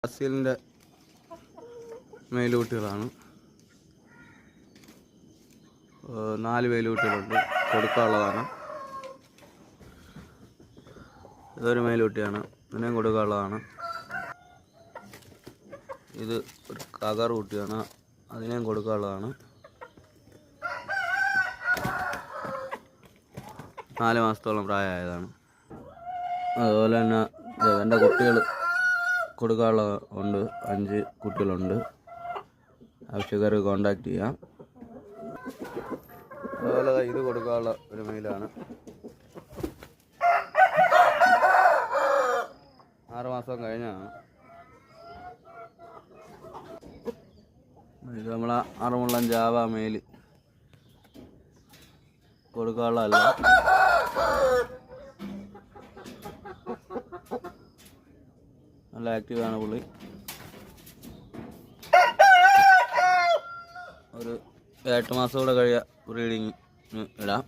അസീലിൻ്റെ മേലുകുട്ടികളാണ്. 4 മേലുകുട്ടികളുണ്ട്, കൊടുക്കാനുള്ളതാണ്. ഇതൊരു മേലുകുട്ടിയാണ്, ഇതിനെയും കൊടുക്കാനുള്ളതാണ്. ഇത് ഒരു കകർ കുട്ടിയാണ്, അതിനെയും കൊടുക്കാനുള്ളതാണ്. 4 മാസത്തോളം പ്രായമായതാണ്. അതുപോലെ തന്നെ എൻ്റെ കുട്ടികൾ കൊടുക്കാനുള്ള ഉണ്ട്, 5 കുട്ടികളുണ്ട്. ആവശ്യക്കാർ കോണ്ടാക്ട് ചെയ്യാം. അതുപോലെ ഇത് കൊടുക്കാനുള്ള ഒരു മെയിലാണ്. 6 മാസം കഴിഞ്ഞാണ്. ഇത് നമ്മളെ അറുമുള്ളൻ ജാവ മെയിൽ കൊടുക്കാനുള്ളതല്ല. നല്ല ആക്റ്റീവാണ് പുള്ളി. ഒരു 8 മാസം കൂടെ ബ്രീഡിങ് ഇടാം.